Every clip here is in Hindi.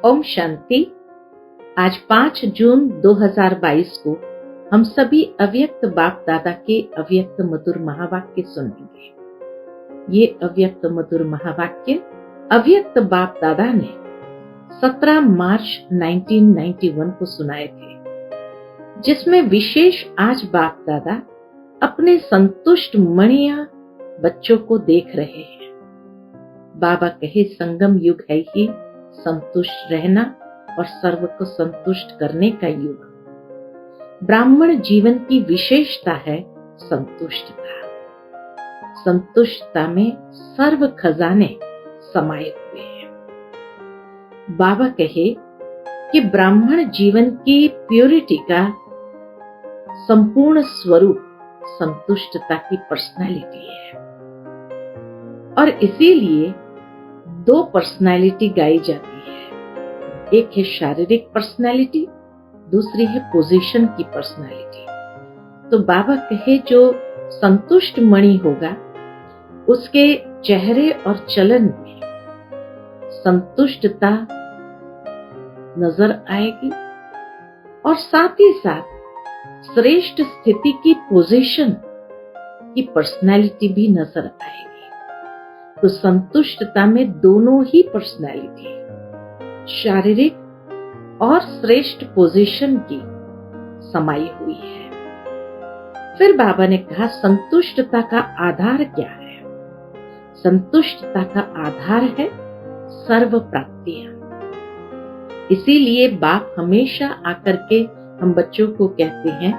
ओम शांति। आज 5 जून 2022 को हम सभी अव्यक्त बाप दादा के अव्यक्त मधुर महावाक्य सुनेंगे। ये अव्यक्त मधुर महावाक्य अव्यक्त बाप दादा ने 17 मार्च 1991 को सुनाए थे, जिसमें विशेष आज बाप दादा अपने संतुष्ट मणिया बच्चों को देख रहे हैं। बाबा कहे, संगम युग है ही संतुष्ट रहना और सर्व को संतुष्ट करने का युग। ब्राह्मण जीवन की विशेषता है संतुष्टता। संतुष्टता में सर्व खजाने समाये हुए हैं। बाबा कहे कि ब्राह्मण जीवन की प्योरिटी का संपूर्ण स्वरूप संतुष्टता की पर्सनालिटी है, और इसीलिए 2 पर्सनालिटी गाई जाती है। एक है शारीरिक पर्सनालिटी, दूसरी है पोजीशन की पर्सनालिटी। तो बाबा कहे, जो संतुष्ट मणि होगा उसके चेहरे और चलन में संतुष्टता नजर आएगी, और साथ ही साथ श्रेष्ठ स्थिति की पोजीशन की पर्सनालिटी भी नजर आएगी। तो संतुष्टता में दोनों ही पर्सनालिटी, शारीरिक और श्रेष्ठ पोजीशन की समाई हुई है। फिर बाबा ने कहा, संतुष्टता का आधार क्या है? संतुष्टता का आधार है सर्व प्राप्तियां। इसीलिए बाप हमेशा आकर के हम बच्चों को कहते हैं,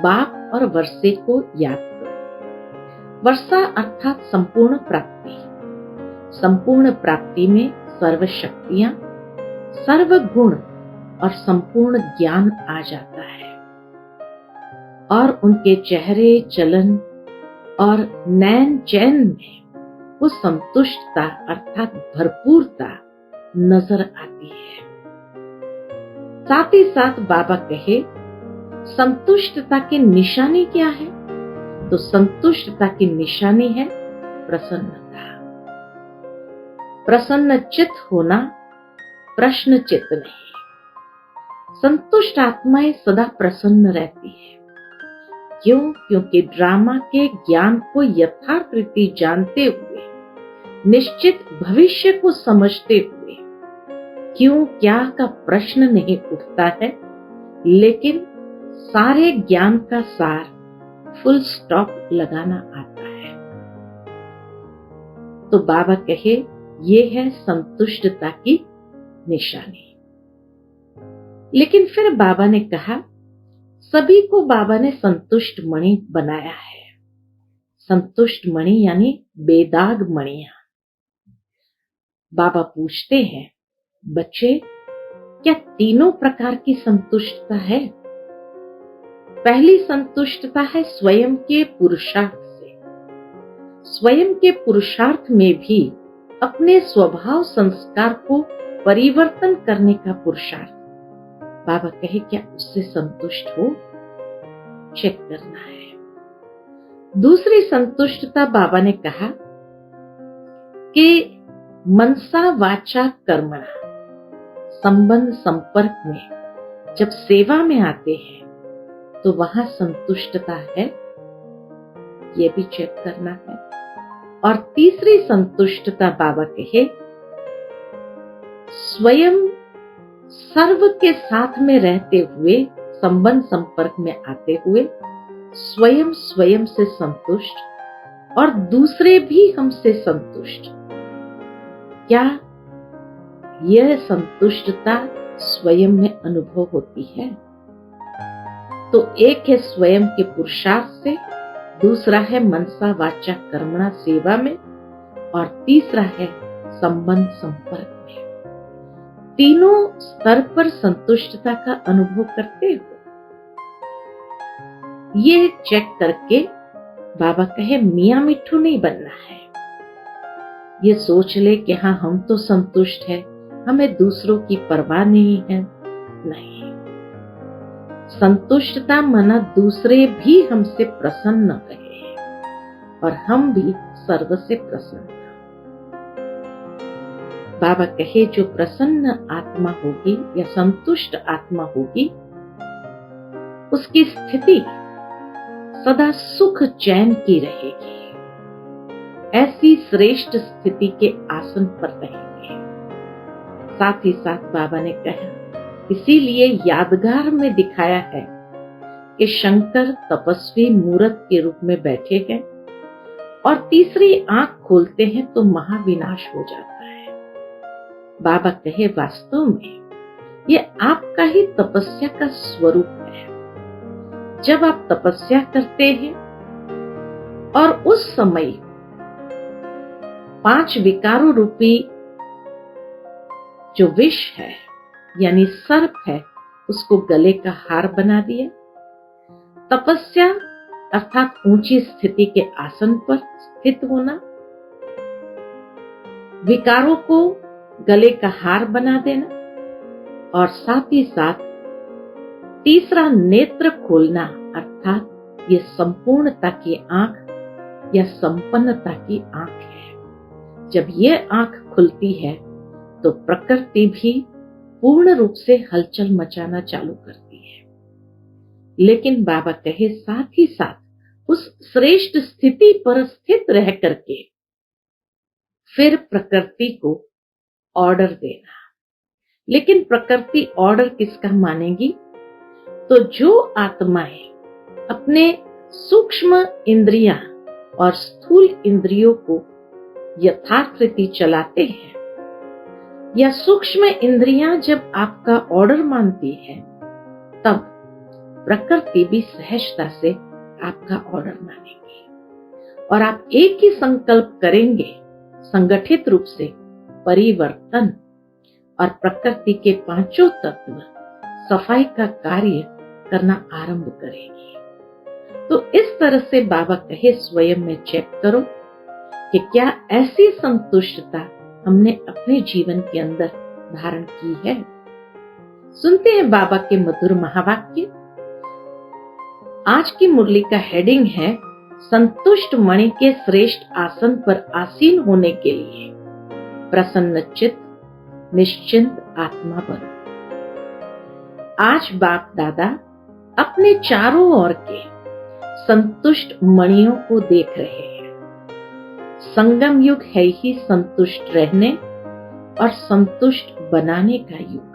बाप और वर्षे को याद करो। वर्षा अर्थात संपूर्ण प्राप्ति। संपूर्ण प्राप्ति में सर्व शक्तियां, सर्व गुण और संपूर्ण ज्ञान आ जाता है, और उनके चेहरे चलन और नैन चैन में वो संतुष्टता अर्थात भरपूरता नजर आती है। साथ ही साथ बाबा कहे, संतुष्टता की निशानी क्या है? तो संतुष्टता की निशानी है प्रसन्नता। प्रसन्न चित्त होना, प्रश्न चित्त नहीं। संतुष्ट आत्माएं सदा प्रसन्न रहती है। क्यों? क्योंकि ड्रामा के ज्ञान को यथार्थ रीति जानते हुए, निश्चित भविष्य को समझते हुए क्यों क्या का प्रश्न नहीं उठता है, लेकिन सारे ज्ञान का सार फुल स्टॉप लगाना आता है। तो बाबा कहे, ये है संतुष्टता की निशानी। लेकिन फिर बाबा ने कहा, सभी को बाबा ने संतुष्ट मणि बनाया है। संतुष्ट मणि यानी बेदाग मणियां। बाबा पूछते हैं, बच्चे, क्या तीनों प्रकार की संतुष्टता है? पहली संतुष्टता है स्वयं के पुरुषार्थ से। स्वयं के पुरुषार्थ में भी अपने स्वभाव संस्कार को परिवर्तन करने का पुरुषार्थ। बाबा कहे, क्या उससे संतुष्ट हो? चेक करना है। दूसरी संतुष्टता बाबा ने कहा कि मनसा वाचा कर्मणा, संबंध संपर्क में जब सेवा में आते हैं तो वहां संतुष्टता है, ये भी चेक करना है। और तीसरी संतुष्टता बाबा कहे, स्वयं सर्व के साथ में रहते हुए, संबंध संपर्क में आते हुए स्वयं स्वयं से संतुष्ट और दूसरे भी हमसे संतुष्ट। क्या यह संतुष्टता स्वयं में अनुभव होती है? तो एक है स्वयं के पुरुषार्थ से, दूसरा है मनसा वाचा कर्मणा सेवा में, और तीसरा है संबंध संपर्क में। तीनों स्तर पर संतुष्टता का अनुभव करते हो। ये चेक करके बाबा कहे, मियां मिट्ठू नहीं बनना है। ये सोच ले कि हाँ, हम तो संतुष्ट है, हमें दूसरों की परवाह नहीं है। नहीं, संतुष्टता माना दूसरे भी हमसे प्रसन्न रहे और हम भी सर्व से प्रसन्न। बाबा कहे जो प्रसन्न आत्मा होगी या संतुष्ट आत्मा होगी, उसकी स्थिति सदा सुख चैन की रहेगी, ऐसी श्रेष्ठ स्थिति के आसन पर रहेंगे। साथ ही साथ बाबा ने कहा, इसीलिए यादगार में दिखाया है कि शंकर तपस्वी मूरत के रूप में बैठे हैं और तीसरी आंख खोलते हैं तो महाविनाश हो जाता है। बाबा कहे वास्तव में ये आपका ही तपस्या का स्वरूप है। जब आप तपस्या करते हैं और उस समय 5 विकारों रूपी जो विष है यानी सर्प है, उसको गले का हार बना दिया। तपस्या अर्थात ऊंची स्थिति के आसन पर स्थित होना, विकारों को गले का हार बना देना और साथ ही साथ तीसरा नेत्र खोलना अर्थात ये संपूर्णता की आंख या संपन्नता की आंख है। जब ये आंख खुलती है तो प्रकृति भी पूर्ण रूप से हलचल मचाना चालू करती है। लेकिन बाबा कहे साथ ही साथ उस श्रेष्ठ स्थिति पर स्थित रह करके फिर प्रकृति को ऑर्डर देना। लेकिन प्रकृति ऑर्डर किसका मानेगी? तो जो आत्माएं अपने सूक्ष्म इंद्रियां और स्थूल इंद्रियों को यथार्थ रीति चलाते हैं, या सूक्ष्म इंद्रियां जब आपका ऑर्डर मानती है, तब प्रकृति भी सहजता से आपका ऑर्डर मानेगी और आप एक ही संकल्प करेंगे, संगठित रूप से परिवर्तन, और प्रकृति के 5 तत्व सफाई का कार्य करना आरंभ करेंगे। तो इस तरह से बाबा कहे स्वयं में चेक करो कि क्या ऐसी संतुष्टता हमने अपने जीवन के अंदर धारण की है। सुनते हैं बाबा के मधुर महावाक्य। आज की मुरली का हेडिंग है संतुष्ट मणि के श्रेष्ठ आसन पर आसीन होने के लिए प्रसन्न चित्त निश्चिंत आत्मा बनो। आज बाप दादा अपने चारों ओर के संतुष्ट मणियों को देख रहे हैं। संगम युग है ही संतुष्ट रहने और संतुष्ट बनाने का युग।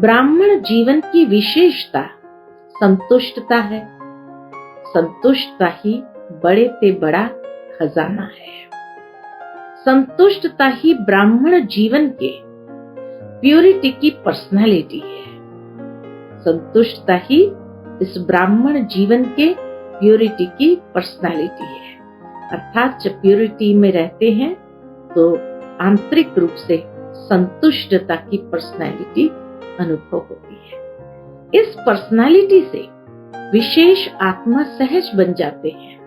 ब्राह्मण जीवन की विशेषता संतुष्टता है। संतुष्टता ही बड़े से बड़ा खजाना है। संतुष्टता ही ब्राह्मण जीवन के प्योरिटी की पर्सनालिटी है। संतुष्टता ही इस ब्राह्मण जीवन के प्योरिटी की पर्सनालिटी है। अर्थात जब प्योरिटी में रहते हैं तो आंतरिक रूप से संतुष्टता की पर्सनालिटी अनुभव होती है। इस पर्सनालिटी से विशेष आत्मा सहज बन जाते हैं।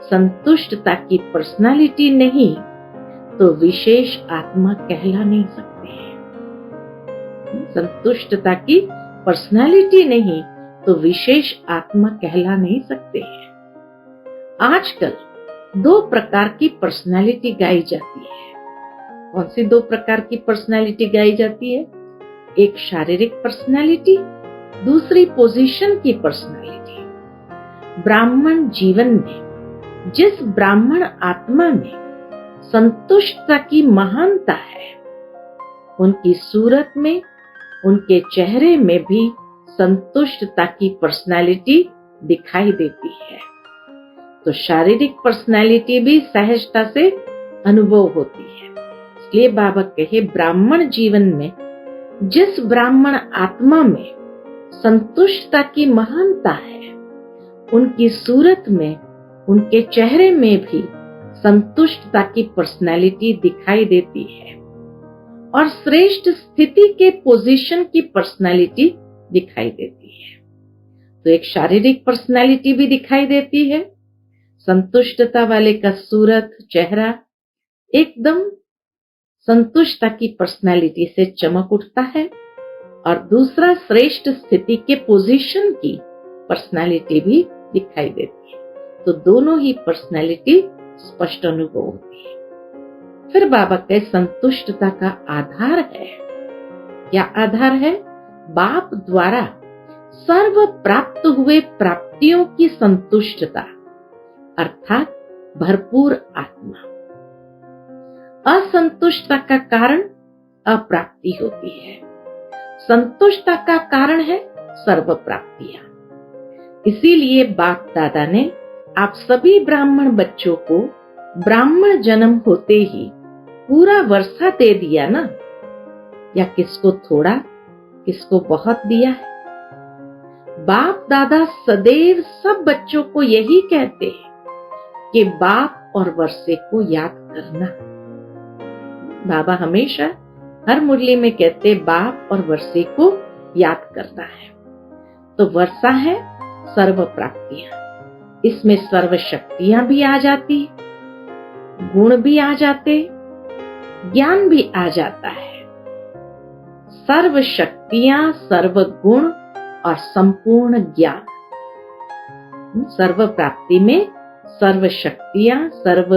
संतुष्टता की पर्सनालिटी नहीं तो विशेष आत्मा कहला नहीं सकते हैं। संतुष्टता की पर्सनालिटी नहीं तो विशेष आत्मा कहला नहीं सकते हैं। आजकल 2 प्रकार की पर्सनालिटी गाई जाती है। कौन सी 2 प्रकार की पर्सनालिटी गाई जाती है? एक शारीरिक पर्सनालिटी, दूसरी पोजीशन की पर्सनालिटी। ब्राह्मण जीवन में जिस ब्राह्मण आत्मा में संतुष्टता की महानता है, उनकी सूरत में, उनके चेहरे में भी संतुष्टता की पर्सनालिटी दिखाई देती है। तो शारीरिक पर्सनालिटी भी सहजता से अनुभव होती है। इसलिए बाबा कहे ब्राह्मण जीवन में जिस ब्राह्मण आत्मा में संतुष्टता की महानता है, उनकी सूरत में, उनके चेहरे में भी संतुष्टता की पर्सनालिटी दिखाई देती है और श्रेष्ठ स्थिति के पोजीशन की पर्सनालिटी दिखाई देती है। तो एक शारीरिक पर्सनालिटी भी दिखाई देती है। संतुष्टता वाले का सूरत, चेहरा एकदम संतुष्टता की पर्सनालिटी से चमक उठता है और दूसरा श्रेष्ठ स्थिति के पोजीशन की पर्सनालिटी भी दिखाई देती है। तो दोनों ही पर्सनालिटी स्पष्ट अनुभव होती है। फिर बाबा के संतुष्टता का आधार है, क्या आधार है? बाप द्वारा सर्व प्राप्त हुए प्राप्तियों की संतुष्टता, अर्थात भरपूर आत्मा। असंतुष्टता का कारण अप्राप्ति होती है, संतुष्टता का कारण है सर्व प्राप्तियां। इसीलिए बाप दादा ने आप सभी ब्राह्मण बच्चों को ब्राह्मण जन्म होते ही पूरा वर्षा दे दिया ना, या किसको थोड़ा किसको बहुत दिया है? बाप दादा सदैव सब बच्चों को यही कहते हैं कि बाप और वर्षे को याद करना। बाबा हमेशा हर मुरली में कहते बाप और वर्षे को याद करना है। तो वर्षा है सर्व प्राप्तियां, इसमें सर्व शक्तियां भी आ जाती, गुण भी आ जाते, ज्ञान भी आ जाता है। सर्व शक्तियां, सर्व गुण और संपूर्ण ज्ञान। सर्व प्राप्ति में सर्व शक्तियां, सर्व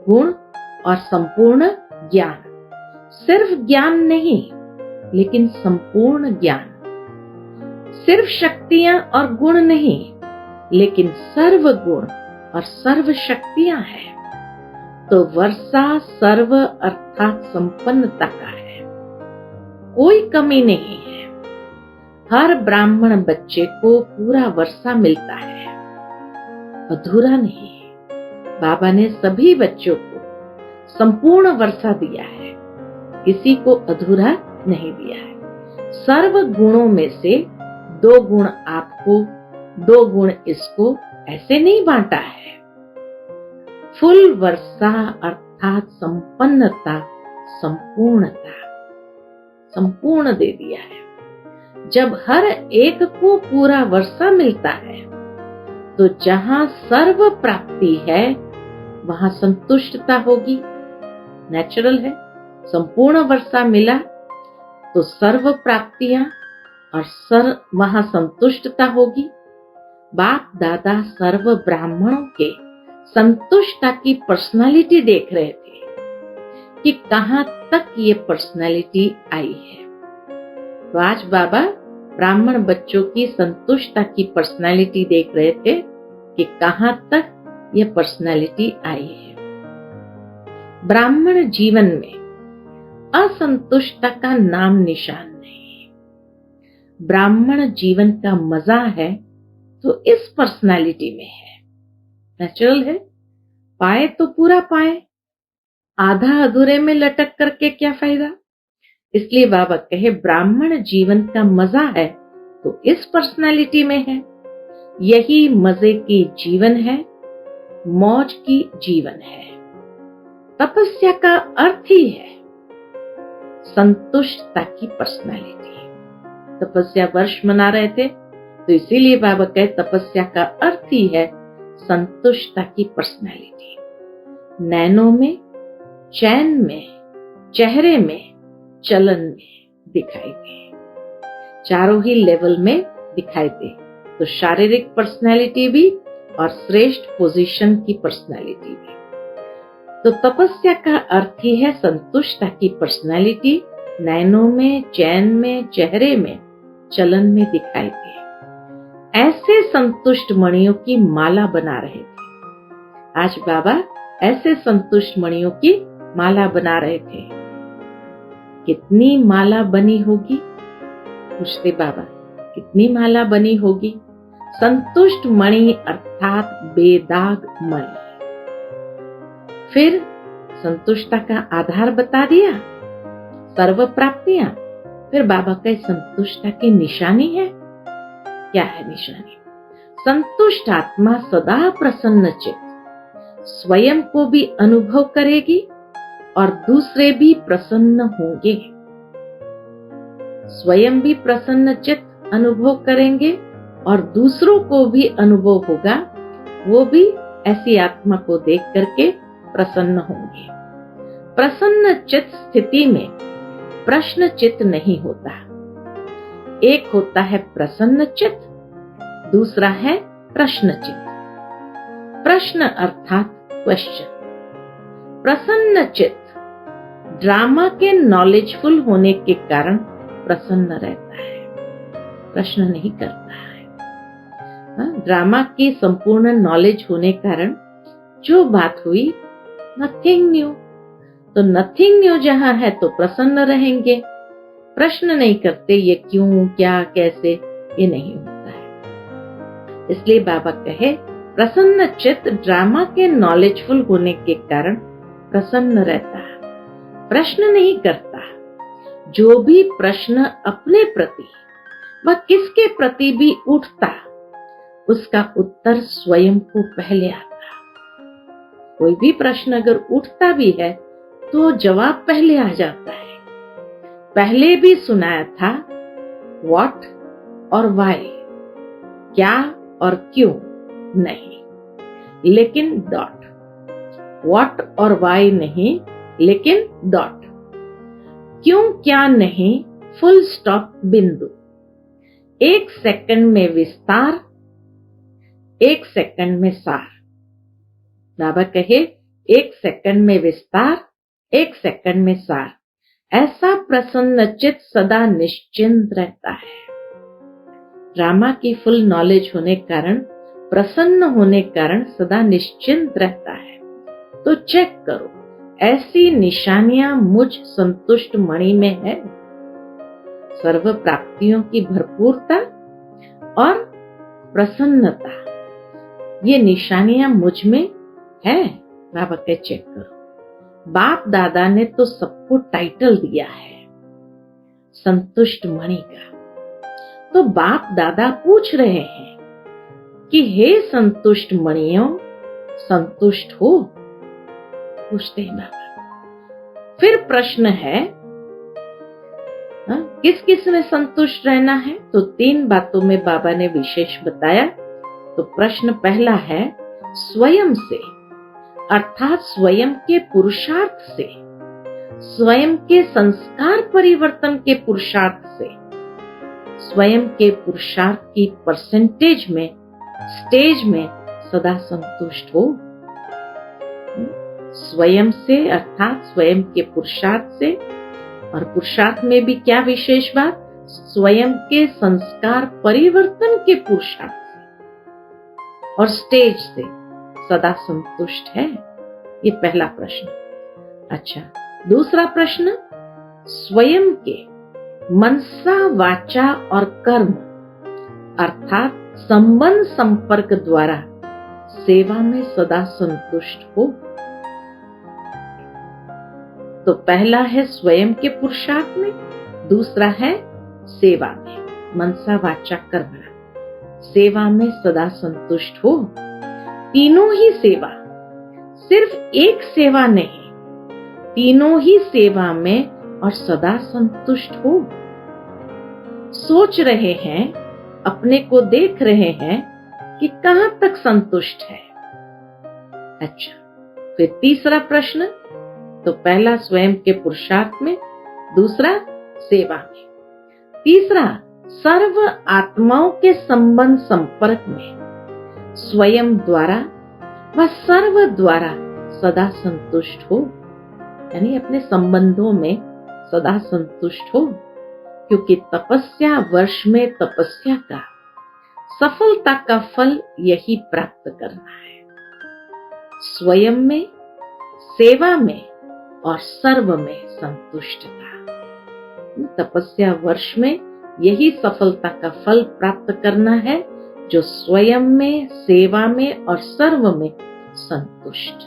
गुण और संपूर्ण ज्ञान। सिर्फ ज्ञान नहीं, लेकिन संपूर्ण ज्ञान। सिर्फ शक्तियां और गुण नहीं, लेकिन सर्व गुण और सर्व शक्तियां हैं। तो वर्षा सर्व अर्थात संपन्नता का है, कोई कमी नहीं है। हर ब्राह्मण बच्चे को पूरा वर्षा मिलता है, अधूरा नहीं। बाबा ने सभी बच्चों को संपूर्ण वर्षा दिया है, किसी को अधूरा नहीं दिया है। सर्व गुणों में से 2 गुण आपको, 2 गुण इसको, ऐसे नहीं बांटा है। फुल वर्षा अर्थात संपन्नता, संपूर्णता, संपूर्ण दे दिया है। जब हर एक को पूरा वर्षा मिलता है, तो जहां सर्व प्राप्ति है वहां संतुष्टता होगी। नेचुरल है, संपूर्ण वर्षा मिला तो सर्व प्राप्तियां और वहां संतुष्टता होगी। बाप दादा सर्व ब्राह्मणों के संतुष्टता की पर्सनालिटी देख रहे थे कि कहां तक ये पर्सनालिटी आई है। तो आज बाबा ब्राह्मण बच्चों की संतुष्टता की पर्सनालिटी देख रहे थे कि कहां तक ये पर्सनालिटी आई है। ब्राह्मण जीवन में असंतुष्टता का नाम निशान नहीं। ब्राह्मण जीवन का मजा है तो इस पर्सनालिटी में है। नेचुरल है, पाए तो पूरा पाए, आधा अधूरे में लटक करके क्या फायदा। इसलिए बाबा कहे ब्राह्मण जीवन का मजा है तो इस पर्सनालिटी में है। यही मजे की जीवन है, मौज की जीवन है। तपस्या का अर्थ ही है संतुष्टता की पर्सनालिटी। तपस्या वर्ष मना रहे थे तो इसीलिए बाबा कहे तपस्या का अर्थ ही है संतुष्टता की पर्सनालिटी। नैनों में, चैन में, चेहरे में, चलन में दिखाई दे, चारों ही लेवल में दिखाई दे। तो शारीरिक पर्सनालिटी भी और श्रेष्ठ पोजीशन की पर्सनालिटी भी। तो तपस्या का अर्थ ही है संतुष्टता की पर्सनालिटी, नैनों में, चैन में, चेहरे में, चलन में दिखाई दे। ऐसे संतुष्ट मणियों की माला बना रहे थे। आज बाबा ऐसे संतुष्ट मणियों की माला बना रहे थे। कितनी माला बनी होगी? पूछते बाबा, कितनी माला बनी होगी? संतुष्ट मणि अर्थात बेदाग मणि। फिर संतुष्टता का आधार बता दिया, सर्व प्राप्तियां। फिर बाबा का संतुष्टता की निशानी है। क्या है निशानी? संतुष्ट आत्मा सदा प्रसन्न चित्त स्वयं को भी अनुभव करेगी और दूसरे भी प्रसन्न होंगे। स्वयं भी प्रसन्न चित्त अनुभव करेंगे और दूसरों को भी अनुभव होगा, वो भी ऐसी आत्मा को देख करके प्रसन्न होंगे। प्रसन्न चित्त स्थिति में प्रश्न चित्त नहीं होता। एक होता है प्रसन्न चित्त, दूसरा है प्रश्न चित्त। प्रश्न अर्थात क्वेश्चन। प्रसन्न चित्त ड्रामा के नॉलेजफुल होने के कारण प्रसन्न रहता है, प्रश्न नहीं करता है। ड्रामा की संपूर्ण नॉलेज होने कारण जो बात हुई नथिंग न्यू, तो नथिंग न्यू जहां है तो प्रसन्न रहेंगे, प्रश्न नहीं करते ये क्यों, क्या, कैसे, ये नहीं होता है। इसलिए बाबा कहे प्रसन्न चित्त ड्रामा के नॉलेजफुल होने के कारण प्रसन्न रहता है, प्रश्न नहीं करता। जो भी प्रश्न अपने प्रति व किसके प्रति भी उठता, उसका उत्तर स्वयं को पहले आता। कोई भी प्रश्न अगर उठता भी है तो जवाब पहले आ जाता है। पहले भी सुनाया था व्हाट और व्हाई, क्या और क्यों नहीं, लेकिन डॉट। व्हाट और व्हाई नहीं, लेकिन डॉट। क्यों क्या नहीं, फुल स्टॉप, बिंदु। 1 सेकंड में विस्तार, 1 सेकंड में सार। बाबा कहे 1 सेकंड में विस्तार, 1 सेकंड में सार। ऐसा प्रसन्न चित्त सदा निश्चिंत रहता है। ड्रामा की फुल नॉलेज होने कारण, प्रसन्न होने कारण सदा निश्चिंत रहता है। तो चेक करो, ऐसी निशानियां मुझ संतुष्ट मणि में है। सर्व प्राप्तियों की भरपूरता और प्रसन्नता, ये निशानियां मुझ में है। बाबा के चेक करो। बाप दादा ने तो सबको टाइटल दिया है संतुष्ट मणि का, तो बाप दादा पूछ रहे हैं कि हे संतुष्ट मणियों, संतुष्ट हो? पूछते हैं बाबा। फिर प्रश्न है किस किस में संतुष्ट रहना है, तो 3 बातों में बाबा ने विशेष बताया। तो प्रश्न पहला है स्वयं से, अर्थात स्वयं के पुरुषार्थ से, स्वयं के संस्कार परिवर्तन के पुरुषार्थ से, स्वयं के पुरुषार्थ की परसेंटेज में, स्टेज में सदा संतुष्ट हो। स्वयं से अर्थात स्वयं के पुरुषार्थ से, और पुरुषार्थ में भी क्या विशेष बात, स्वयं के संस्कार परिवर्तन के पुरुषार्थ से और स्टेज से सदा संतुष्ट है। ये पहला प्रश्न। अच्छा, दूसरा प्रश्न, स्वयं के मनसा, वाचा और कर्म अर्थात संबंध संपर्क द्वारा सेवा में सदा संतुष्ट हो। तो पहला है स्वयं के पुरुषार्थ में, दूसरा है सेवा में, मनसा वाचा कर्म, सेवा में सदा संतुष्ट हो। तीनों ही सेवा, सिर्फ एक सेवा नहीं, तीनों ही सेवा में और सदा संतुष्ट हो। सोच रहे हैं, अपने को देख रहे हैं कि कहां तक संतुष्ट है। अच्छा, फिर तीसरा प्रश्न, तो पहला स्वयं के पुरुषार्थ में, दूसरा सेवा में, तीसरा सर्व आत्माओं के संबंध संपर्क में, स्वयं द्वारा व सर्व द्वारा सदा संतुष्ट हो, यानी अपने संबंधों में सदा संतुष्ट हो। क्योंकि तपस्या वर्ष में तपस्या का, सफलता का फल यही प्राप्त करना है। स्वयं में, सेवा में और सर्व में संतुष्टता। तपस्या वर्ष में यही सफलता का फल प्राप्त करना है, जो स्वयं में, सेवा में और सर्व में संतुष्ट,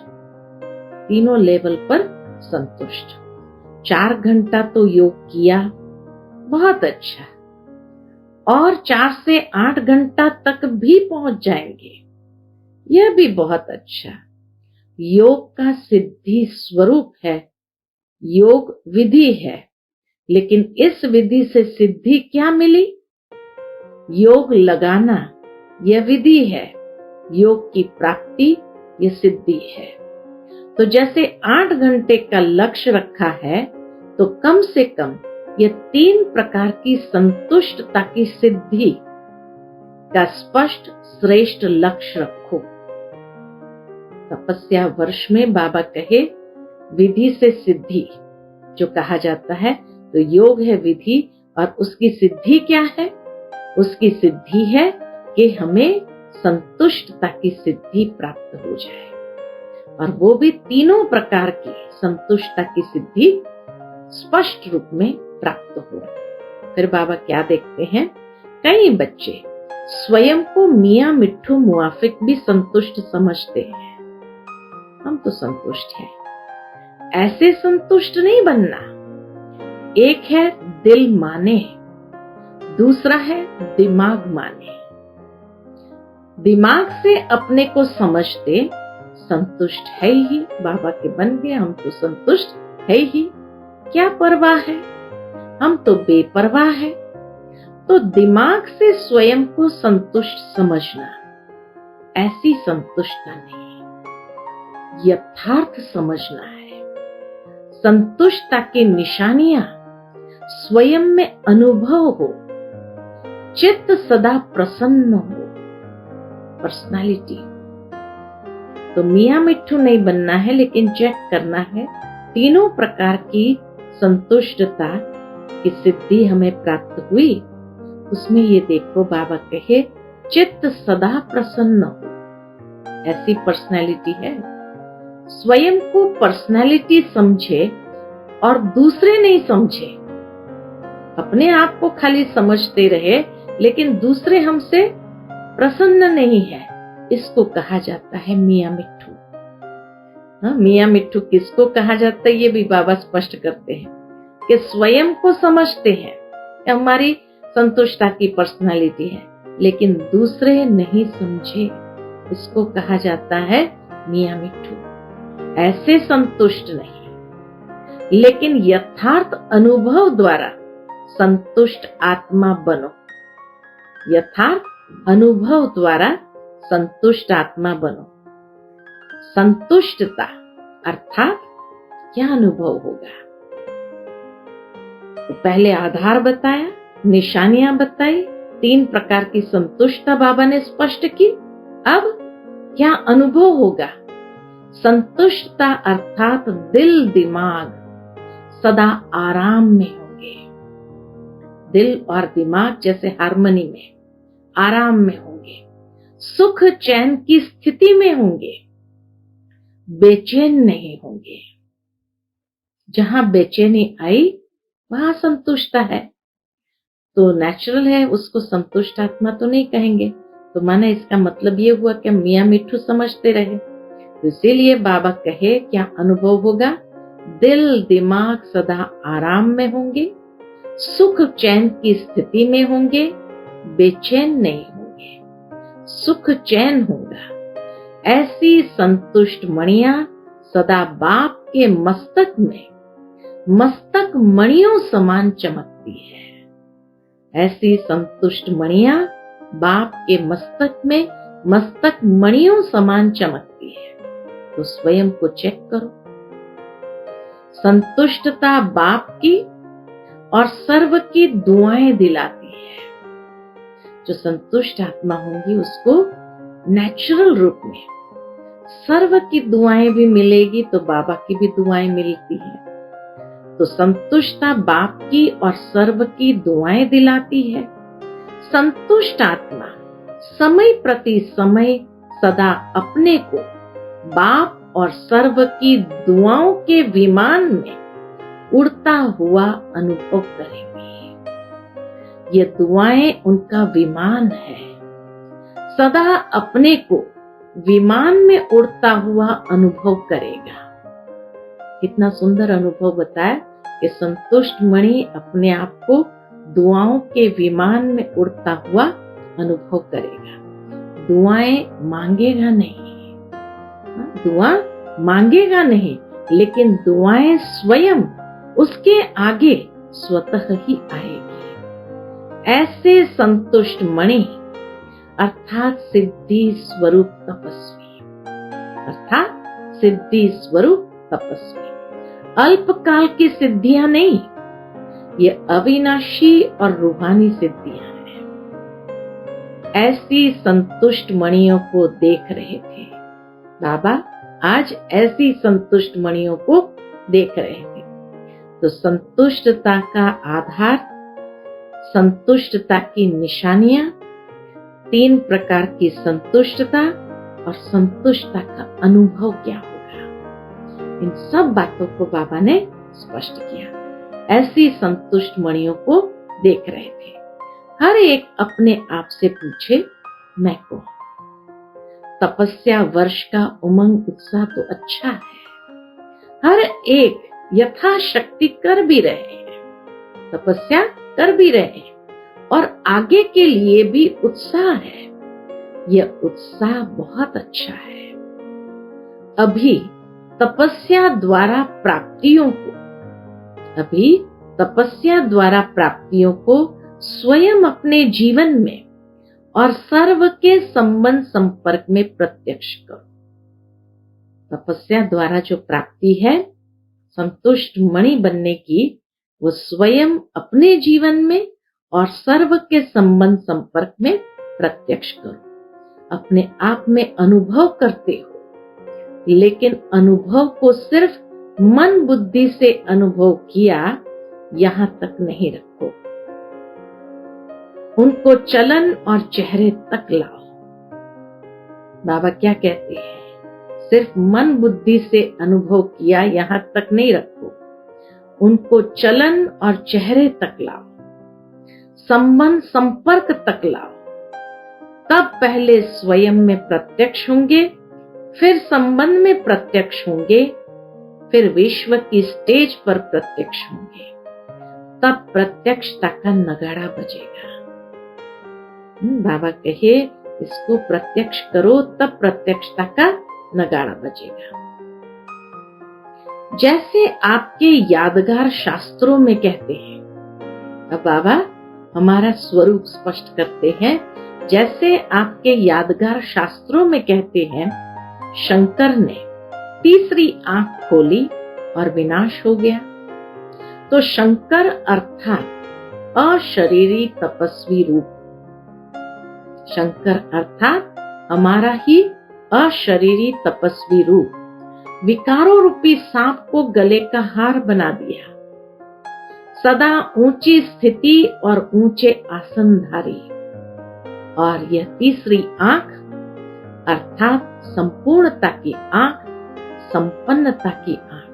तीनों लेवल पर संतुष्ट। 4 घंटा तो योग किया, बहुत अच्छा, और 4 से 8 घंटा तक भी पहुंच जाएंगे, यह भी बहुत अच्छा। योग का सिद्धि स्वरूप है, योग विधि है, लेकिन इस विधि से सिद्धि क्या मिली? योग लगाना यह विधि है, योग की प्राप्ति यह सिद्धि है। तो जैसे 8 घंटे का लक्ष्य रखा है, तो कम से कम यह 3 प्रकार की संतुष्टता की सिद्धि का स्पष्ट श्रेष्ठ लक्ष्य रखो। तपस्या वर्ष में बाबा कहे विधि से सिद्धि, जो कहा जाता है। तो योग है विधि, और उसकी सिद्धि क्या है? उसकी सिद्धि है कि हमें संतुष्टता की सिद्धि प्राप्त हो जाए, और वो भी तीनों प्रकार की संतुष्टता की सिद्धि स्पष्ट रूप में प्राप्त हो। फिर बाबा क्या देखते हैं? कई बच्चे स्वयं को मियां मिट्ठू मुआफिक भी संतुष्ट समझते हैं। हम तो संतुष्ट हैं, ऐसे संतुष्ट नहीं बनना। एक है दिल माने, दूसरा है दिमाग माने। दिमाग से अपने को समझते संतुष्ट है ही, बाबा के बन गए, हम तो संतुष्ट है ही, क्या परवाह है, हम तो बेपरवाह है। तो दिमाग से स्वयं को संतुष्ट समझना, ऐसी संतुष्टता नहीं, यथार्थ समझना है। संतुष्टता की निशानियां स्वयं में अनुभव हो, चित्त सदा प्रसन्न हो, पर्सनालिटी। तो मियां मिट्ठू नहीं बनना है, लेकिन चेक करना है तीनों प्रकार की संतुष्टता की सिद्धि हमें प्राप्त हुई। उसमें ये देखो, बाबा कहे चित्त सदा प्रसन्न हो, ऐसी पर्सनालिटी है। स्वयं को पर्सनालिटी समझे और दूसरे नहीं समझे, अपने आप को खाली समझते रहे लेकिन दूसरे हमसे प्रसन्न नहीं है, इसको कहा जाता है मियां मिट्ठू। मियां मिट्ठू किसको कहा जाता है ये भी बाबा स्पष्ट करते हैं कि स्वयं को समझते हैं कि हमारी संतुष्टता की पर्सनालिटी है, लेकिन दूसरे नहीं समझे, इसको कहा जाता है मियां मिट्ठू। ऐसे संतुष्ट नहीं, लेकिन यथार्थ अनुभव द्वारा संतुष्ट आत्मा बनो। यथार्थ अनुभव द्वारा संतुष्ट आत्मा बनो। संतुष्टता अर्थात क्या अनुभव होगा? तो पहले आधार बताया, निशानियां बताई, 3 प्रकार की संतुष्टता बाबा ने स्पष्ट की। अब क्या अनुभव होगा? संतुष्टता अर्थात दिल दिमाग सदा आराम में होंगे। दिल और दिमाग जैसे हार्मनी में, आराम में होंगे, सुख चैन की स्थिति में होंगे, बेचैन नहीं होंगे। जहां बेचैनी आई वहां संतुष्टता है, तो नेचुरल है, उसको संतुष्ट आत्मा तो नहीं कहेंगे। तो माना इसका मतलब ये हुआ कि मियां मिट्ठू समझते रहे। तो इसीलिए बाबा कहे क्या अनुभव होगा? दिल दिमाग सदा आराम में होंगे, सुख चैन की स्थिति में होंगे, बेचैन नहीं होंगे, सुख चैन होगा। ऐसी संतुष्ट मणियां सदा बाप के मस्तक में मस्तक मणियों समान चमकती है। ऐसी संतुष्ट मणियां बाप के मस्तक में मस्तक मणियों समान चमकती है। तो स्वयं को चेक करो। संतुष्टता बाप की और सर्व की दुआएं दिलाती है। जो संतुष्ट आत्मा होंगी उसको नेचुरल रूप में सर्व की दुआएं भी मिलेगी, तो बाबा की भी दुआएं मिलती है। तो संतुष्टता बाप की और सर्व की दुआएं दिलाती है। संतुष्ट आत्मा समय प्रति समय सदा अपने को बाप और सर्व की दुआओं के विमान में उड़ता हुआ अनुभव करेंगे। ये दुआएं उनका विमान है। सदा अपने को विमान में उड़ता हुआ अनुभव करेगा। कितना सुंदर अनुभव बताया कि संतुष्ट मणि अपने आप को दुआओं के विमान में उड़ता हुआ अनुभव करेगा। दुआएं मांगेगा नहीं, दुआ मांगेगा नहीं, लेकिन दुआएं स्वयं उसके आगे स्वतः ही आएगी। ऐसे संतुष्ट मणि अर्थात सिद्धि स्वरूप तपस्वी, अर्थात सिद्धि स्वरूप तपस्वी। अल्पकाल की सिद्धियां नहीं, ये अविनाशी और रूहानी सिद्धियां हैं। ऐसी संतुष्ट मणियों को देख रहे थे बाबा, आज ऐसी संतुष्ट मणियों को देख रहे थे। तो संतुष्टता का आधार, संतुष्टता की निशानियां, 3 प्रकार की संतुष्टता और संतुष्टता का अनुभव क्या होगा, इन सब बातों को बाबा ने स्पष्ट किया। ऐसी संतुष्ट मणियों को देख रहे थे। हर एक अपने आप से पूछे, मैं कौन? तपस्या वर्ष का उमंग उत्साह तो अच्छा है, हर एक यथाशक्ति कर भी रहे हैं, तपस्या कर भी रहे हैं और आगे के लिए भी उत्साह है। यह उत्साह बहुत अच्छा है। अभी तपस्या द्वारा प्राप्तियों को स्वयं अपने जीवन में और सर्व के संबंध संपर्क में प्रत्यक्ष करो। तपस्या द्वारा जो प्राप्ति है संतुष्ट मणि बनने की, वो स्वयं अपने जीवन में और सर्व के संबंध संपर्क में प्रत्यक्ष करो। अपने आप में अनुभव करते हो, लेकिन अनुभव को सिर्फ मन बुद्धि से अनुभव किया यहां तक नहीं रखो, उनको चलन और चेहरे तक लाओ। बाबा क्या कहते हैं? सिर्फ मन बुद्धि से अनुभव किया यहां तक नहीं रखो, उनको चलन और चेहरे तक लाओ, संबंध संपर्क तक लाओ। तब पहले स्वयं में प्रत्यक्ष होंगे, फिर संबंध में प्रत्यक्ष होंगे, फिर विश्व की स्टेज पर प्रत्यक्ष होंगे। तब प्रत्यक्षता का नगाड़ा बजेगा। बाबा कहे इसको प्रत्यक्ष करो, तब प्रत्यक्षता का नगाड़ा बजेगा। जैसे आपके यादगार शास्त्रों में कहते हैं, अब बाबा हमारा स्वरूप स्पष्ट करते हैं। जैसे आपके यादगार शास्त्रों में कहते हैं, शंकर ने तीसरी आंख खोली और विनाश हो गया। तो शंकर अर्थात अशरीरी तपस्वी रूप, शंकर अर्थात हमारा ही अशरीरी तपस्वी रूप विकारों रूपी सांप को गले का हार बना दिया। सदा ऊंची स्थिति और ऊंचे आसनधारी, और यह तीसरी आंख अर्थात संपूर्णता की आंख, संपन्नता की आंख।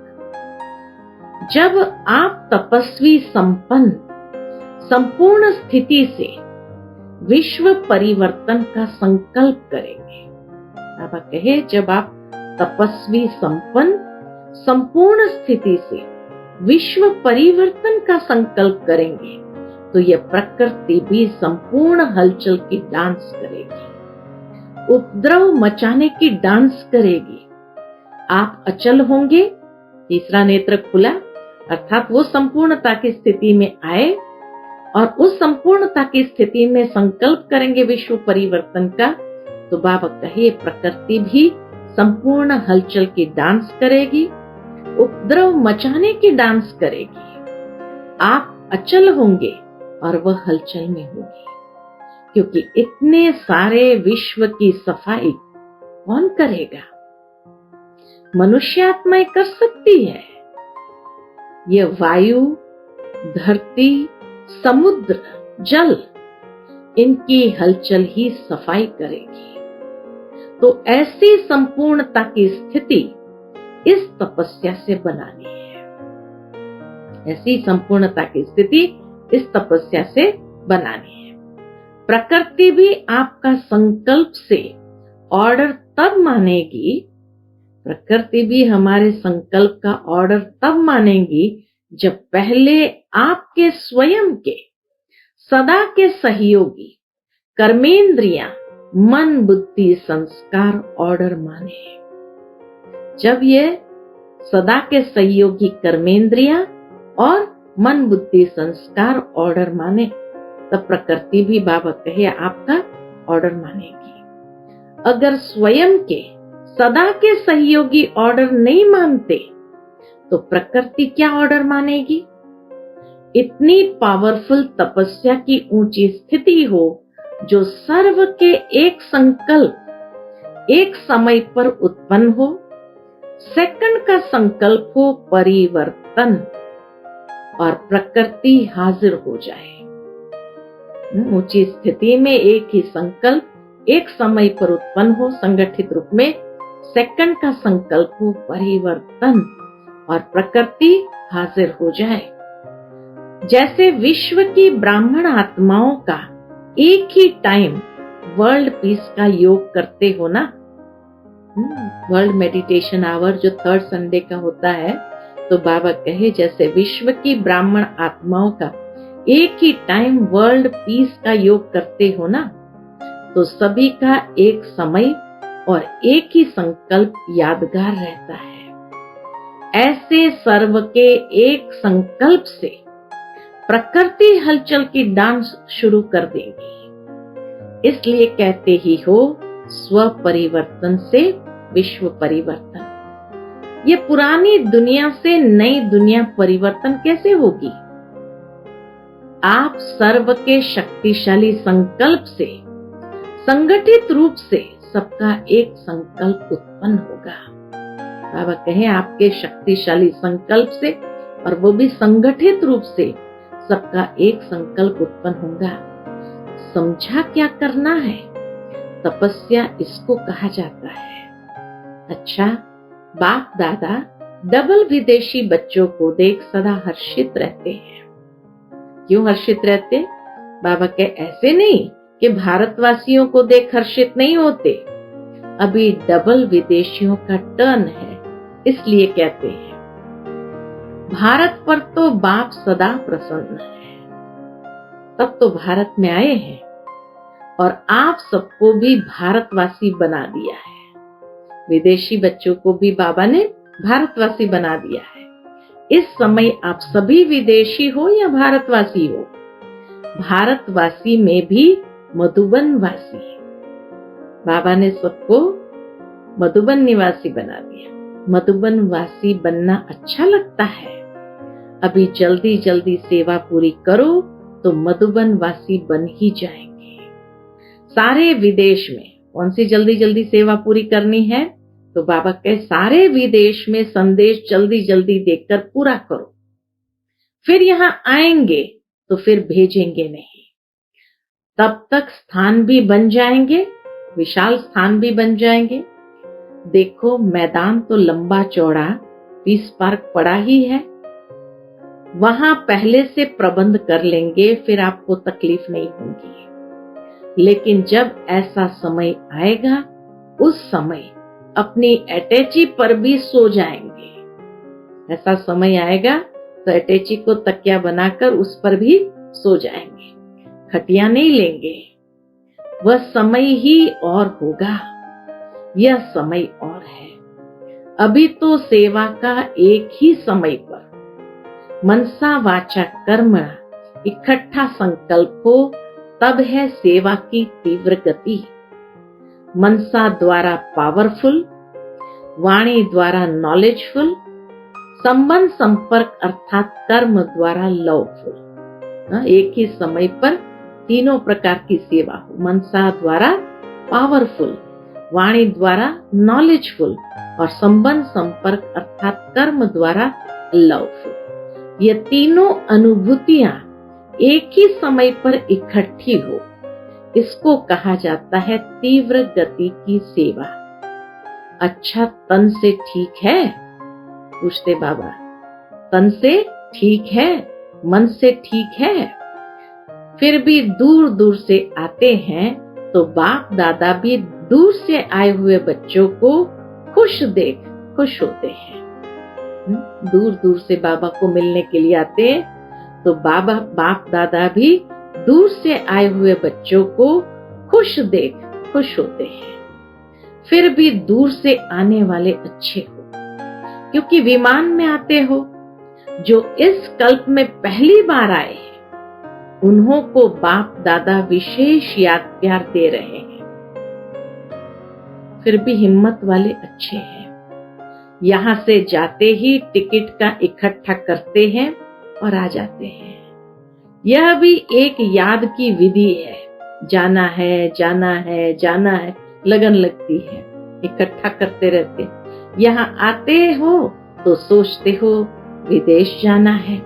जब आप तपस्वी संपन्न संपूर्ण स्थिति से विश्व परिवर्तन का संकल्प करेंगे, बाबा कहे जब आप तपस्वी संपन्न संपूर्ण स्थिति से विश्व परिवर्तन का संकल्प करेंगे, तो यह प्रकृति भी संपूर्ण हलचल की डांस करेगी, उपद्रव मचाने की डांस करेगी। आप अचल होंगे, तीसरा नेत्र खुला, अर्थात वो संपूर्णता की स्थिति में आए और उस संपूर्णता की स्थिति में संकल्प करेंगे विश्व परिवर्तन का। तो बाबा कहे प्रकृति भी संपूर्ण हलचल की डांस करेगी, उपद्रव मचाने की डांस करेगी। आप अचल होंगे और वह हलचल में होगी, क्योंकि इतने सारे विश्व की सफाई कौन करेगा? मनुष्यात्माएं कर सकती है। यह वायु, धरती, समुद्र, जल, इनकी हलचल ही सफाई करेगी। तो ऐसी संपूर्णता की स्थिति इस तपस्या से बनानी है। ऐसी संपूर्णता की स्थिति इस तपस्या से बनानी है। प्रकृति भी आपका संकल्प से ऑर्डर तब मानेगी, प्रकृति भी हमारे संकल्प का ऑर्डर तब मानेगी जब पहले आपके स्वयं के सदा के सहयोगी कर्मेंद्रियां, मन, बुद्धि, संस्कार ऑर्डर माने। जब ये सदा के सहयोगी कर्मेंद्रियां और मन, बुद्धि, संस्कार ऑर्डर माने, तब प्रकृति भी बाबा कहे आपका ऑर्डर मानेगी। अगर स्वयं के सदा के सहयोगी ऑर्डर नहीं मानते तो प्रकृति क्या ऑर्डर मानेगी? इतनी पावरफुल तपस्या की ऊंची स्थिति हो जो सर्व के एक संकल्प एक समय पर उत्पन्न हो, सेकंड का संकल्प हो परिवर्तन, और प्रकृति हाजिर हो जाए। ऊंची स्थिति में एक ही संकल्प एक समय पर उत्पन्न हो, संगठित रूप में सेकंड का संकल्प हो, परिवर्तन और प्रकृति हाजिर हो जाए। जैसे विश्व की ब्राह्मण आत्माओं का एक ही टाइम वर्ल्ड पीस का योग करते हो ना, वर्ल्ड मेडिटेशन आवर जो थर्ड संडे का होता है, तो बाबा कहे जैसे विश्व की ब्राह्मण आत्माओं का एक ही टाइम वर्ल्ड पीस का योग करते हो ना, तो सभी का एक समय और एक ही संकल्प यादगार रहता है। ऐसे सर्व के एक संकल्प से प्रकृति हलचल की डांस शुरू कर देंगी। इसलिए कहते ही हो, स्व परिवर्तन से विश्व परिवर्तन। ये पुरानी दुनिया से नई दुनिया परिवर्तन कैसे होगी? आप सर्व के शक्तिशाली संकल्प से, संगठित रूप से सबका एक संकल्प उत्पन्न होगा। बाबा कहे आपके शक्तिशाली संकल्प से, और वो भी संगठित रूप से सबका एक संकल्प उत्पन्न होगा। समझा क्या करना है? तपस्या इसको कहा जाता है। अच्छा, बाप दादा डबल विदेशी बच्चों को देख सदा हर्षित रहते हैं। क्यों हर्षित रहते? बाबा के ऐसे नहीं कि भारतवासियों को देख हर्षित नहीं होते, अभी डबल विदेशियों का टर्न है, इसलिए कहते हैं। भारत पर तो बाप सदा प्रसन्न है, तब तो भारत में आए हैं और आप सबको भी भारतवासी बना दिया है। विदेशी बच्चों को भी बाबा ने भारतवासी बना दिया है। इस समय आप सभी विदेशी हो या भारतवासी हो, भारतवासी में भी मधुबन वासी। बाबा ने सबको मधुबन निवासी बना दिया। मधुबन वासी बनना अच्छा लगता है। अभी जल्दी जल्दी सेवा पूरी करो तो मधुबन वासी बन ही जाएंगे। सारे विदेश में कौन सी जल्दी जल्दी सेवा पूरी करनी है? तो बाबा के सारे विदेश में संदेश जल्दी जल्दी देकर पूरा करो। फिर यहाँ आएंगे तो फिर भेजेंगे नहीं। तब तक स्थान भी बन जाएंगे, विशाल स्थान भी बन जाएंगे। देखो मैदान तो लंबा चौड़ा पीस पार्क पड़ा ही है, वहां पहले से प्रबंध कर लेंगे, फिर आपको तकलीफ नहीं होगी। लेकिन जब ऐसा समय आएगा, उस समय अपनी अटैची पर भी सो जाएंगे। ऐसा समय आएगा तो अटैची को तकिया बनाकर उस पर भी सो जाएंगे, खटिया नहीं लेंगे। वह समय ही और होगा, यह समय और है। अभी तो सेवा का एक ही समय पर मनसा वाचा कर्मणा इकट्ठा संकल्प हो, तब है सेवा की तीव्र गति। मनसा द्वारा पावरफुल, वाणी द्वारा नॉलेजफुल, संबंध संपर्क अर्थात कर्म द्वारा लवफुल। एक ही समय पर तीनों प्रकार की सेवा हो। मनसा द्वारा पावरफुल, वाणी द्वारा नॉलेजफुल और संबंध संपर्क अर्थात कर्म द्वारा लवफुल। ये तीनों अनुभूतियां एक ही समय पर इकट्ठी हो, इसको कहा जाता है तीव्र गति की सेवा। अच्छा, तन से ठीक है? पूछते बाबा। तन से ठीक है, मन से ठीक है, फिर भी दूर दूर से आते हैं, तो बाप दादा भी दूर से आए हुए बच्चों को खुश देख खुश होते हैं। दूर दूर से बाबा को मिलने के लिए आते हैं, तो बाप दादा भी दूर से आए हुए बच्चों को खुश देख खुश होते हैं। फिर भी दूर से आने वाले अच्छे हो, क्योंकि विमान में आते हो। जो इस कल्प में पहली बार आए हैं, उन्हों को बाप दादा विशेष याद प्यार दे रहे हैं। फिर भी हिम्मत वाले अच्छे हैं। यहाँ से जाते ही टिकट का इकट्ठा करते हैं और आ जाते हैं। यह भी एक याद की विधि है। जाना है, जाना है, जाना है, लगन लगती है, इकट्ठा करते रहते। यहाँ आते हो तो सोचते हो विदेश जाना है,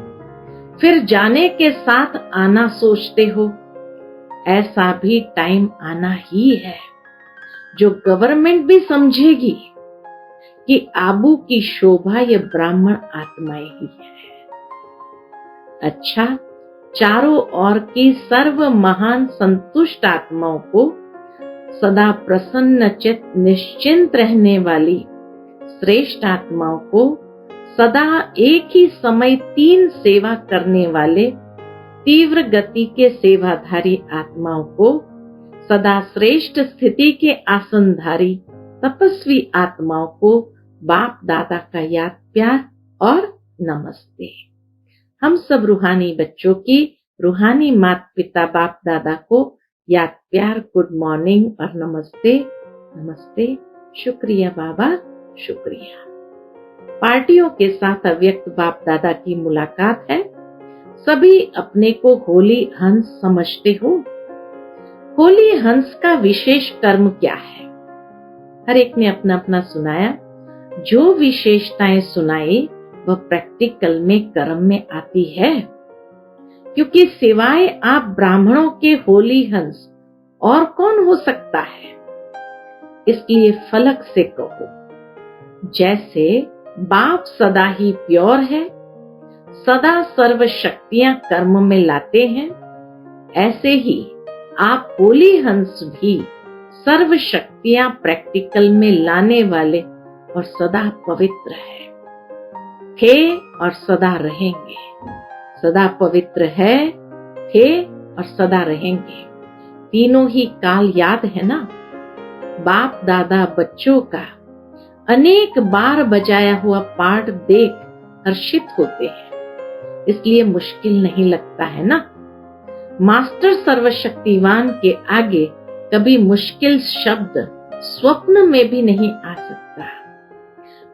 फिर जाने के साथ आना सोचते हो। ऐसा भी टाइम आना ही है जो गवर्नमेंट भी समझेगी कि आबू की शोभा ये ब्राह्मण आत्माएं ही है। अच्छा, चारों ओर की सर्व महान संतुष्ट आत्माओं को सदा प्रसन्न चित्त निश्चिंत रहने वाली श्रेष्ठ आत्माओं को सदा एक ही समय 3 सेवा करने वाले तीव्र गति के सेवाधारी आत्माओं को सदा श्रेष्ठ स्थिति के आसनधारी तपस्वी आत्माओं को बाप दादा का याद प्यार और नमस्ते। हम सब रूहानी बच्चों की रूहानी माता पिता बाप दादा को याद प्यार गुड मॉर्निंग और नमस्ते। नमस्ते, शुक्रिया बाबा, शुक्रिया। पार्टियों के साथ अव्यक्त बाप दादा की मुलाकात है। सभी अपने को होली हंस समझते हो। होली हंस का विशेष कर्म क्या है? हर एक ने अपना अपना सुनाया। जो विशेषताएं सुनाई वह प्रैक्टिकल में कर्म में आती है, क्योंकि सिवाय आप ब्राह्मणों के होली हंस और कौन हो सकता है। इसलिए फलक से कहो, जैसे बाप सदा ही प्योर है, सदा सर्व शक्तियां कर्म में लाते हैं, ऐसे ही आप होली हंस भी सर्व शक्तियां प्रैक्टिकल में लाने वाले और सदा पवित्र है, थे और सदा रहेंगे। सदा पवित्र है, थे और सदा रहेंगे। तीनों ही काल याद है ना। बाप दादा बच्चों का अनेक बार बजाया हुआ पाठ देख हर्षित होते हैं, इसलिए मुश्किल नहीं लगता है ना। मास्टर सर्वशक्तिवान के आगे कभी मुश्किल शब्द स्वप्न में भी नहीं आ सकता।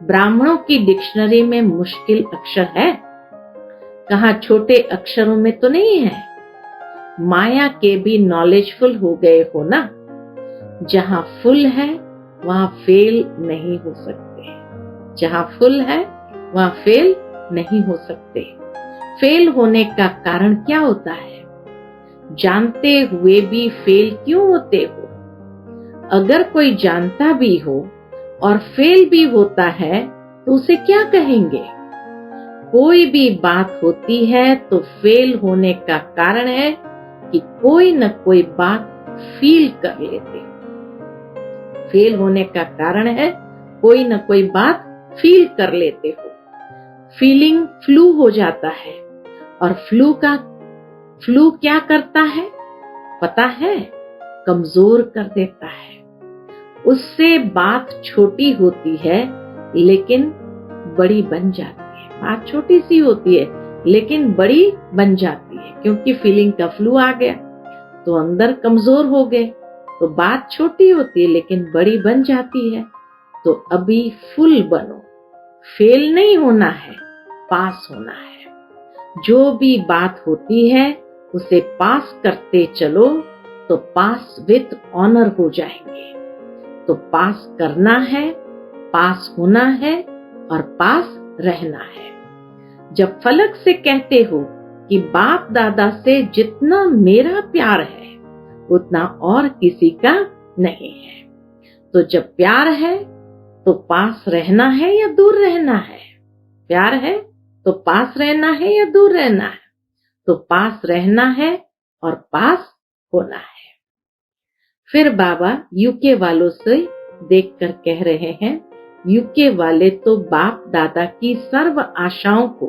ब्राह्मणों की डिक्शनरी में मुश्किल अक्षर है, कहाँ छोटे अक्षरों में तो नहीं है। माया के भी नॉलेजफुल हो गए हो ना। जहाँ फुल है वहाँ फेल नहीं हो सकते, जहाँ फुल है वहाँ फेल नहीं हो सकते। फेल होने का कारण क्या होता है? जानते हुए भी फेल क्यों होते हो? अगर कोई जानता भी हो और फेल भी होता है तो उसे क्या कहेंगे? कोई भी बात होती है तो फेल होने का कारण है कि कोई न कोई बात फील कर लेते। फेल होने का कारण है कोई न कोई बात फील कर लेते हो। फीलिंग फ्लू हो जाता है, और फ्लू क्या करता है पता है? कमजोर कर देता है। उससे बात छोटी होती है लेकिन बड़ी बन जाती है। बात छोटी सी होती है लेकिन बड़ी बन जाती है, क्योंकि फीलिंग का फ्लू आ गया तो अंदर कमजोर हो गए। तो बात छोटी होती है लेकिन बड़ी बन जाती है। तो अभी फुल बनो, फेल नहीं होना है, पास होना है। जो भी बात होती है उसे पास करते चलो तो पास विथ ऑनर हो जाएंगे। तो पास करना है, पास होना है और पास रहना है। जब फलक से कहते हो कि बाप दादा से जितना मेरा प्यार है उतना और किसी का नहीं है, तो जब प्यार है तो पास रहना है या दूर रहना है? प्यार है तो पास रहना है या दूर रहना है? तो पास रहना है और पास होना है। फिर बाबा यूके वालों से देखकर कह रहे हैं, यूके वाले तो बाप दादा की सर्व आशाओं को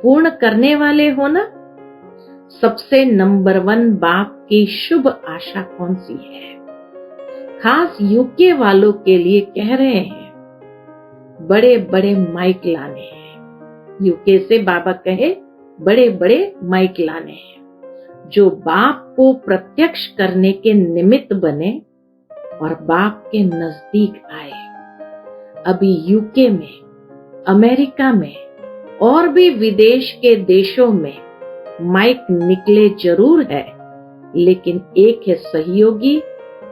पूर्ण करने वाले हो ना। सबसे नंबर 1 बाप की शुभ आशा कौन सी है? खास यूके वालों के लिए कह रहे हैं, बड़े बड़े माइक लाने हैं। यूके से बाबा कहे बड़े बड़े माइक लाने हैं, जो बाप को प्रत्यक्ष करने के निमित्त बने और बाप के नजदीक आए। अभी यूके में, अमेरिका में और भी विदेश के देशों में माइक निकले जरूर है, लेकिन एक है सहयोगी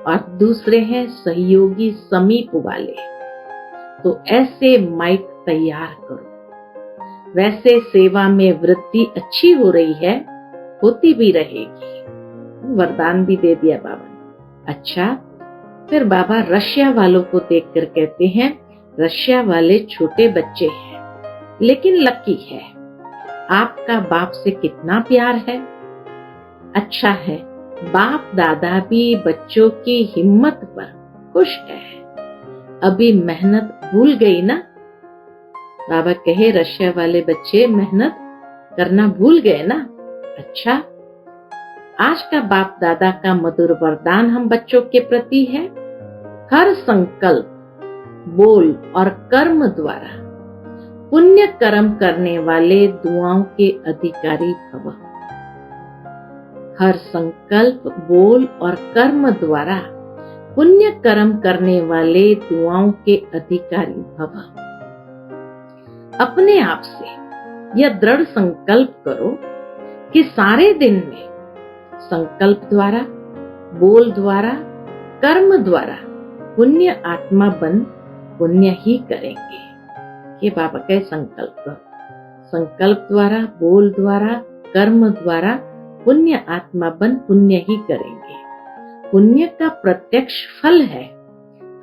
और दूसरे हैं सहयोगी समीप वाले। तो ऐसे माइक तैयार करो। वैसे सेवा में वृद्धि अच्छी हो रही है, होती भी रहेगी। वरदान भी दे दिया बाबा ने। अच्छा, फिर बाबा रशिया वालों को देखकर कहते हैं, रशिया वाले छोटे बच्चे हैं लेकिन लकी है। आपका बाप से कितना प्यार है। अच्छा है, बाप दादा भी बच्चों की हिम्मत पर खुश है। अभी मेहनत भूल गई ना। बाबा कहे, रशिया वाले बच्चे मेहनत करना भूल गए ना। अच्छा, आज का बाप दादा का मधुर वरदान हम बच्चों के प्रति है, हर संकल्प, बोल और कर्म द्वारा पुण्य कर्म करने वाले दुआओं के अधिकारी भव। हर संकल्प, बोल और कर्म द्वारा पुण्य कर्म करने वाले दुआओं के अधिकारी भव। अपने आप से यह दृढ़ संकल्प करो कि सारे दिन में संकल्प द्वारा, बोल द्वारा, कर्म द्वारा पुण्य आत्मा बन पुण्य ही करेंगे। ये बाबा के संकल्प करो। संकल्प द्वारा, बोल द्वारा, कर्म द्वारा पुण्य आत्मा बन पुण्य ही करेंगे। पुण्य का प्रत्यक्ष फल है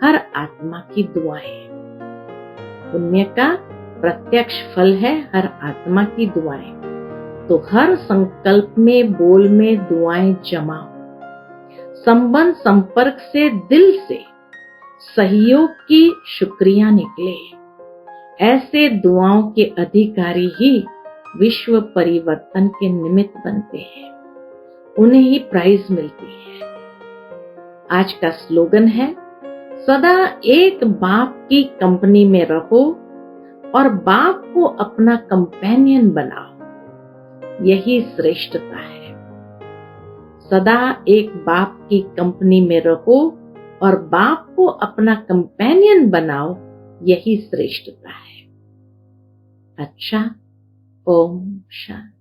हर आत्मा की दुआएं। पुण्य का प्रत्यक्ष फल है हर आत्मा की दुआएं। तो हर संकल्प में, बोल में दुआएं जमाओ। संबंध संपर्क से दिल से सहयोग की शुक्रिया निकले। ऐसे दुआओं के अधिकारी ही विश्व परिवर्तन के निमित्त बनते हैं, उन्हें ही प्राइज मिलती है। आज का स्लोगन है, सदा एक बाप की कंपनी में रहो और बाप को अपना कंपेनियन बनाओ। यही श्रेष्ठता है। सदा एक बाप की कंपनी में रहो और बाप को अपना कंपेनियन बनाओ, यही श्रेष्ठता है। अच्छा, ओम शांति।